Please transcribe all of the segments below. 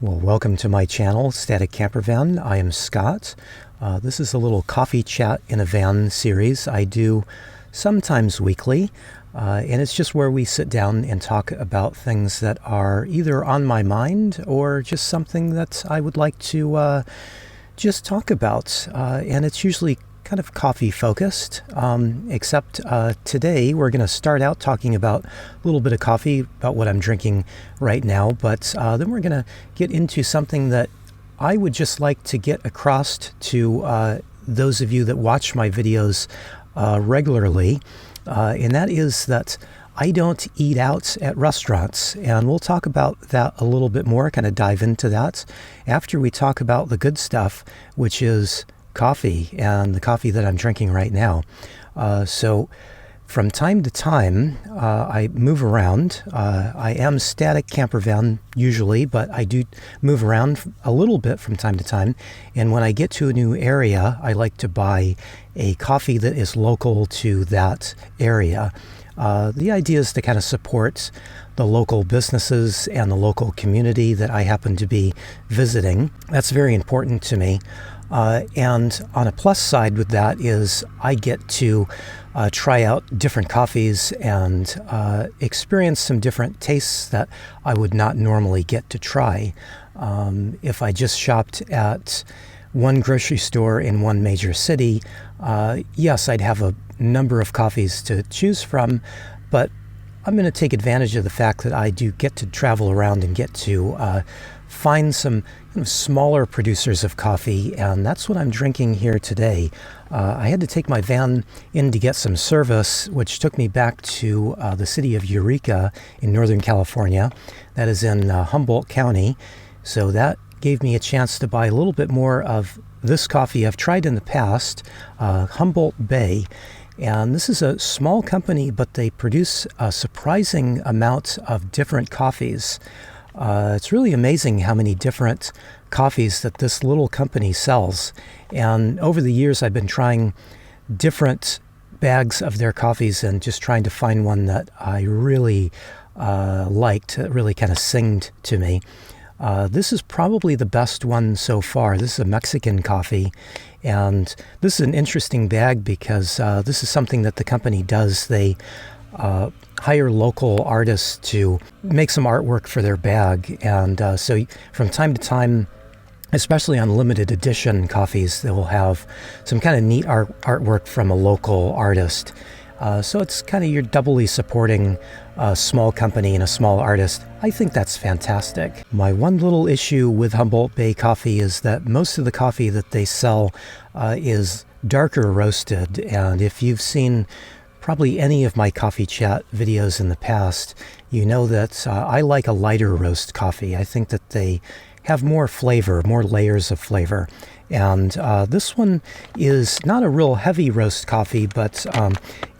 Well, welcome to my channel, StaticCampervan. I am Scott. This is a little coffee chat in a van series I do sometimes weekly, and it's just where we sit down and talk about things that are either on my mind or just something that I would like to just talk about. And it's usually kind of coffee focused, except today we're going to start out talking about a little bit of coffee, about what I'm drinking right now, but then we're going to get into something that I would just like to get across to those of you that watch my videos regularly, and that is that I don't eat out at restaurants, and we'll talk about that a little bit more, kind of dive into that after we talk about the good stuff, which is coffee, and the coffee that I'm drinking right now. So from time to time, I move around. I am StaticCampervan usually, but I do move around a little bit from time to time. And when I get to a new area, I like to buy a coffee that is local to that area. The idea is to kind of support the local businesses and the local community that I happen to be visiting. That's very important to me. And on a plus side with that is I get to try out different coffees and experience some different tastes that I would not normally get to try. If I just shopped at one grocery store in one major city, yes, I'd have a number of coffees to choose from, but I'm going to take advantage of the fact that I do get to travel around and get to find some smaller producers of coffee, and that's what I'm drinking here today. I had to take my van in to get some service, which took me back to the city of Eureka in Northern California. That is in Humboldt County. So that gave me a chance to buy a little bit more of this coffee I've tried in the past, Humboldt Bay. And this is a small company, but they produce a surprising amount of different coffees. It's really amazing how many different coffees that this little company sells. And over the years, I've been trying different bags of their coffees and just trying to find one that I really liked, that really kind of singed to me. This is probably the best one so far. This is a Mexican coffee, and this is an interesting bag because this is something that the company does. They hire local artists to make some artwork for their bag, and so from time to time, especially on limited edition coffees, they will have some kind of neat artwork from a local artist. So it's kind of, you're doubly supporting a small company and a small artist. I think that's fantastic. My one little issue with Humboldt Bay coffee is that most of the coffee that they sell is darker roasted, and if you've seen probably any of my coffee chat videos in the past, you know that I like a lighter roast coffee. I think that they have more flavor, more layers of flavor. And this one is not a real heavy roast coffee, but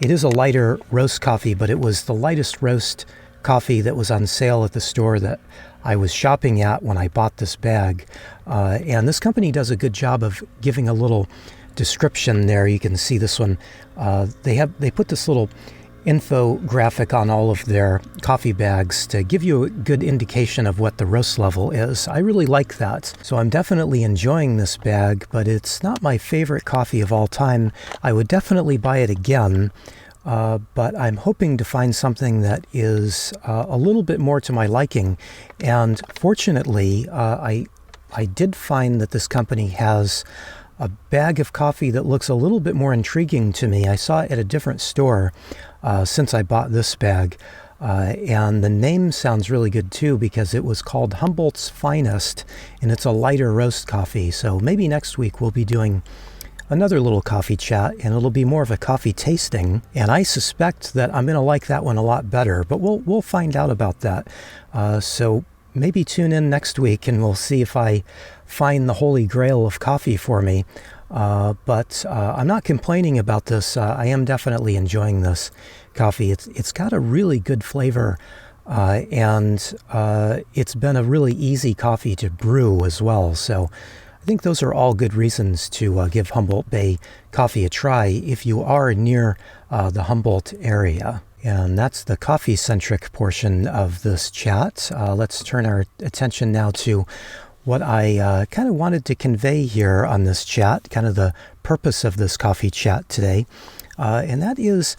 it is a lighter roast coffee, but it was the lightest roast coffee that was on sale at the store that I was shopping at when I bought this bag. And this company does a good job of giving a little description there. You can see this one. They put this little infographic on all of their coffee bags to give you a good indication of what the roast level is. I really like that. So I'm definitely enjoying this bag, but it's not my favorite coffee of all time. I would definitely buy it again, but I'm hoping to find something that is a little bit more to my liking. And fortunately, I did find that this company has a bag of coffee that looks a little bit more intriguing to me. I saw it at a different store since I bought this bag. And the name sounds really good too, because it was called Humboldt's Finest, and it's a lighter roast coffee. So maybe next week we'll be doing another little coffee chat, and it'll be more of a coffee tasting. And I suspect that I'm going to like that one a lot better, but we'll find out about that. So maybe tune in next week and we'll see if I find the holy grail of coffee for me. But I'm not complaining about this. I am definitely enjoying this coffee. It's got a really good flavor, and it's been a really easy coffee to brew as well. So I think those are all good reasons to give Humboldt Bay coffee a try if you are near the Humboldt area. And that's the coffee-centric portion of this chat. Let's turn our attention now to what I kind of wanted to convey here on this chat, kind of the purpose of this coffee chat today. And that is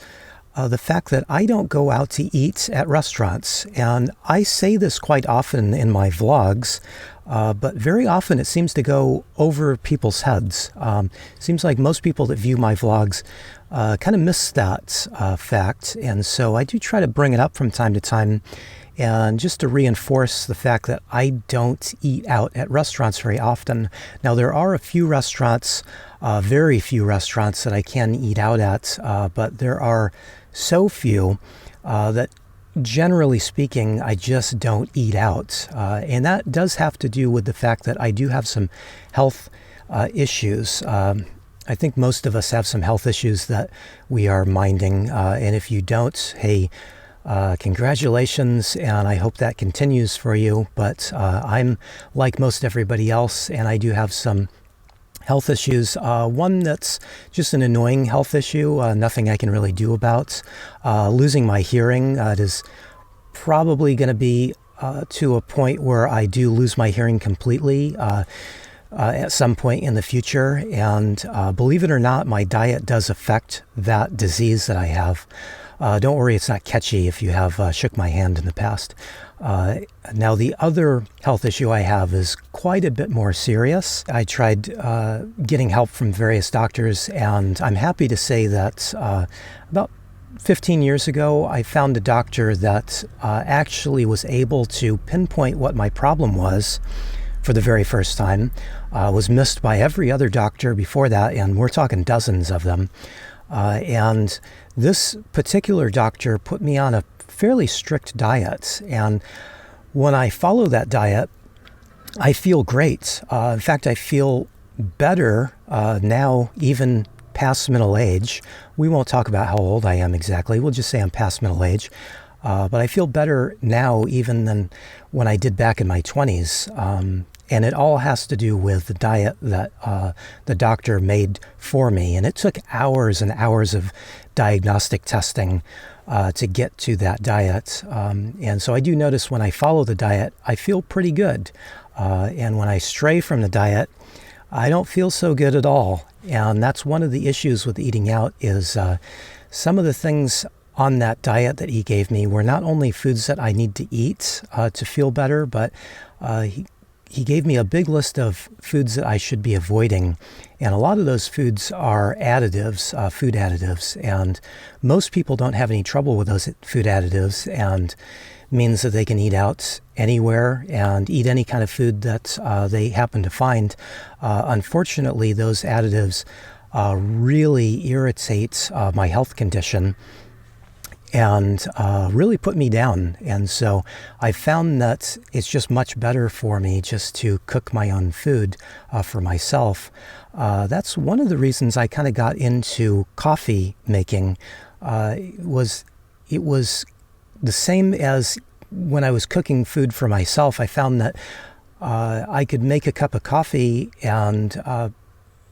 the fact that I don't go out to eat at restaurants. And I say this quite often in my vlogs, but very often it seems to go over people's heads. Seems like most people that view my vlogs kind of miss that fact. And so I do try to bring it up from time to time, and just to reinforce the fact that I don't eat out at restaurants very often. Now, there are a few restaurants, very few restaurants that I can eat out at, but there are so few that generally speaking, I just don't eat out. And that does have to do with the fact that I do have some health issues. I think most of us have some health issues that we are minding. And if you don't, hey, congratulations, and I hope that continues for you. But I'm like most everybody else, and I do have some health issues. One that's just an annoying health issue, nothing I can really do about. Losing my hearing. It is probably going to be to a point where I do lose my hearing completely at some point in the future. And believe it or not, my diet does affect that disease that I have. Don't worry, it's not catchy if you have shook my hand in the past. Now, the other health issue I have is quite a bit more serious. I tried getting help from various doctors, and I'm happy to say that about 15 years ago, I found a doctor that actually was able to pinpoint what my problem was for the very first time. Was missed by every other doctor before that, and we're talking dozens of them. And this particular doctor put me on a fairly strict diet. And when I follow that diet, I feel great. In fact, I feel better now, even past middle age. We won't talk about how old I am exactly. We'll just say I'm past middle age. But I feel better now even than when I did back in my 20s. And it all has to do with the diet that the doctor made for me. And it took hours and hours of diagnostic testing to get to that diet. And so I do notice when I follow the diet, I feel pretty good. And when I stray from the diet, I don't feel so good at all. And that's one of the issues with eating out is some of the things on that diet that he gave me were not only foods that I need to eat to feel better, but he gave me a big list of foods that I should be avoiding. And a lot of those foods are additives, food additives. And most people don't have any trouble with those food additives, and means that they can eat out anywhere and eat any kind of food that they happen to find. Unfortunately, those additives really irritate my health condition and really put me down. And so I found that it's just much better for me just to cook my own food for myself. That's one of the reasons I kind of got into coffee making. It was the same as when I was cooking food for myself. I found that I could make a cup of coffee and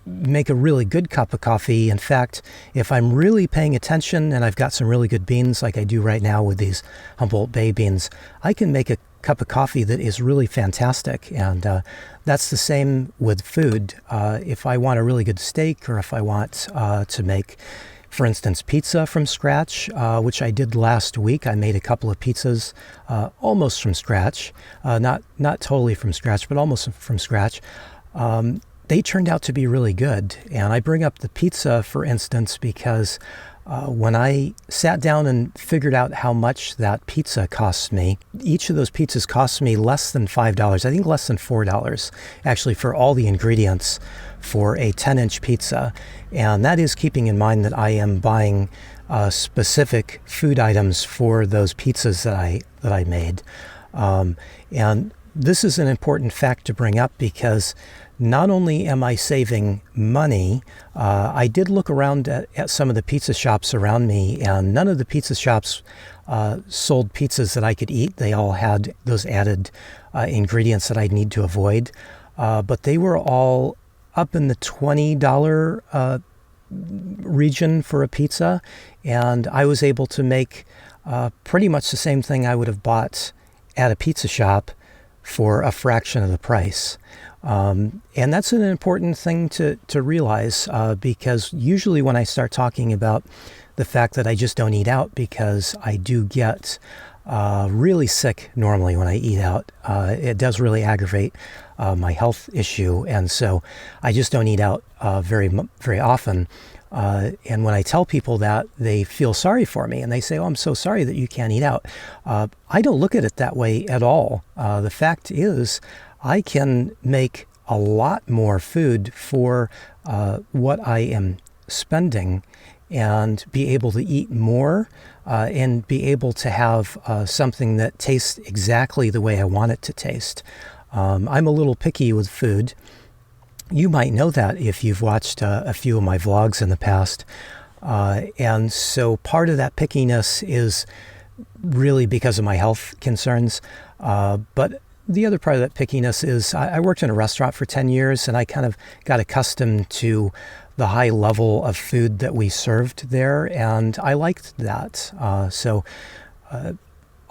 make a really good cup of coffee. In fact, if I'm really paying attention and I've got some really good beans like I do right now with these Humboldt Bay beans, I can make a cup of coffee that is really fantastic. And that's the same with food. If I want a really good steak, or if I want to make, for instance, pizza from scratch, which I did last week. I made a couple of pizzas almost from scratch, not totally from scratch, but almost from scratch. They turned out to be really good. And I bring up the pizza, for instance, because when I sat down and figured out how much that pizza cost me, each of those pizzas cost me less than $5, I think less than $4, actually, for all the ingredients for a 10-inch pizza. And that is keeping in mind that I am buying specific food items for those pizzas that I made. And this is an important fact to bring up because not only am I saving money, I did look around at some of the pizza shops around me, and none of the pizza shops sold pizzas that I could eat. They all had those added ingredients that I need to avoid, but they were all up in the $20 region for a pizza, and I was able to make pretty much the same thing I would have bought at a pizza shop for a fraction of the price. And that's an important thing to realize, because usually when I start talking about the fact that I just don't eat out, because I do get really sick normally when I eat out. It does really aggravate my health issue, and so I just don't eat out very often. And when I tell people that, they feel sorry for me, and they say, "Oh, I'm so sorry that you can't eat out." I don't look at it that way at all. The fact is, I can make a lot more food for what I am spending, and be able to eat more, and be able to have something that tastes exactly the way I want it to taste. I'm a little picky with food. You might know that if you've watched a few of my vlogs in the past. And so part of that pickiness is really because of my health concerns. But the other part of that pickiness is I worked in a restaurant for 10 years, and I kind of got accustomed to the high level of food that we served there, and I liked that. So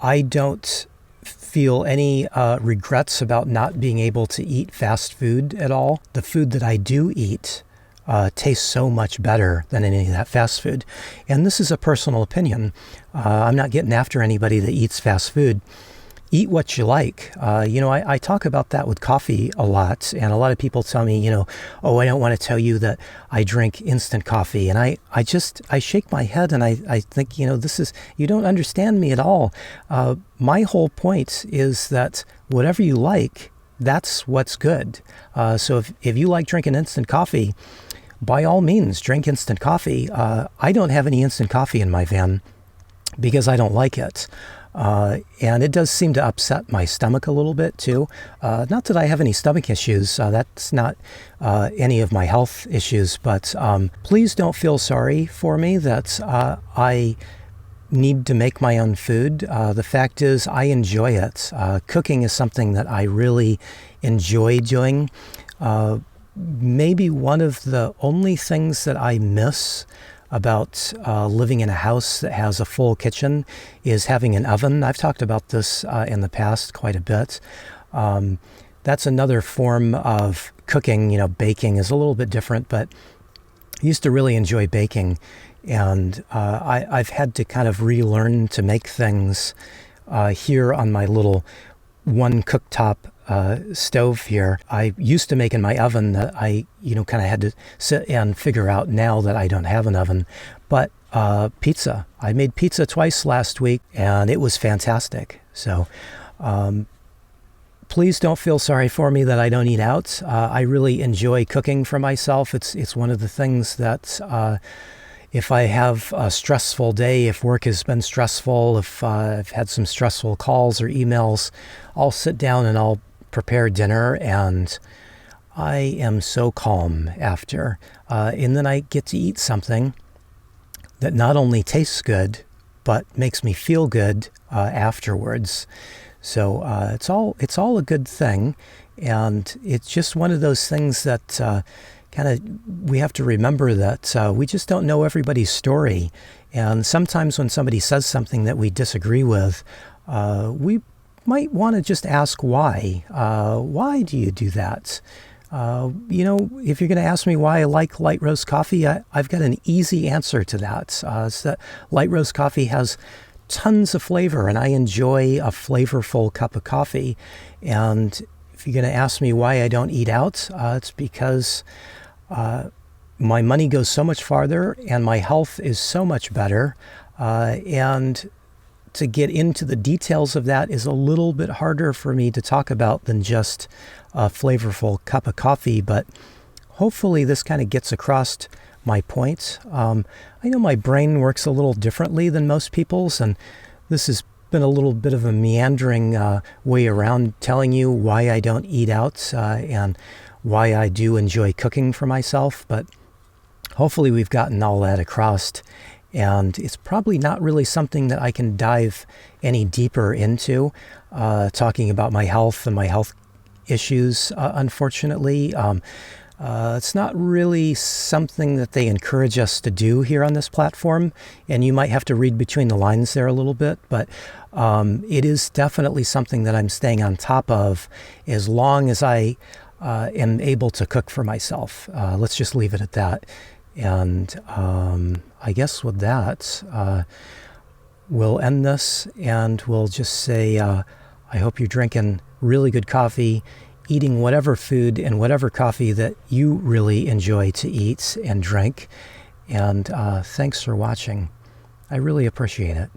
I don't feel any regrets about not being able to eat fast food at all. The food that I do eat tastes so much better than any of that fast food. And this is a personal opinion. I'm not getting after anybody that eats fast food. Eat what you like. I talk about that with coffee a lot, and a lot of people tell me, "Oh, I don't want to tell you that I drink instant coffee." And I shake my head, and I think, you don't understand me at all. My whole point is that whatever you like, that's what's good. So if you like drinking instant coffee, by all means, drink instant coffee. I don't have any instant coffee in my van because I don't like it. And it does seem to upset my stomach a little bit too. Not that I have any stomach issues. That's not any of my health issues. But please don't feel sorry for me that I need to make my own food. The fact is, I enjoy it. Cooking is something that I really enjoy doing. Maybe one of the only things that I miss about living in a house that has a full kitchen is having an oven. I've talked about this in the past quite a bit. That's another form of cooking. Baking is a little bit different, but I used to really enjoy baking. And I've had to kind of relearn to make things here on my little one cooktop stove here. I used to make in my oven that I, kind of had to sit and figure out now that I don't have an oven. But pizza. I made pizza twice last week, and it was fantastic. So please don't feel sorry for me that I don't eat out. I really enjoy cooking for myself. It's one of the things that if I have a stressful day, if work has been stressful, if I've had some stressful calls or emails, I'll sit down and I'll prepare dinner, and I am so calm after. And then I get to eat something that not only tastes good, but makes me feel good afterwards. So it's all a good thing, and it's just one of those things that we have to remember that we just don't know everybody's story. And sometimes when somebody says something that we disagree with, we might want to just ask why. Why do you do that? If you're going to ask me why I like light roast coffee, I've got an easy answer to that. It's that light roast coffee has tons of flavor, and I enjoy a flavorful cup of coffee. And if you're going to ask me why I don't eat out, it's because my money goes so much farther, and my health is so much better. And to get into the details of that is a little bit harder for me to talk about than just a flavorful cup of coffee, but hopefully this kind of gets across my point. I know my brain works a little differently than most people's, and this has been a little bit of a meandering way around telling you why I don't eat out and why I do enjoy cooking for myself, but hopefully we've gotten all that across. And it's probably not really something that I can dive any deeper into, talking about my health and my health issues, unfortunately. It's not really something that they encourage us to do here on this platform, and you might have to read between the lines there a little bit, but it is definitely something that I'm staying on top of as long as I am able to cook for myself. Let's just leave it at that. And I guess with that, we'll end this, and we'll just say I hope you're drinking really good coffee, eating whatever food and whatever coffee that you really enjoy to eat and drink. And thanks for watching. I really appreciate it.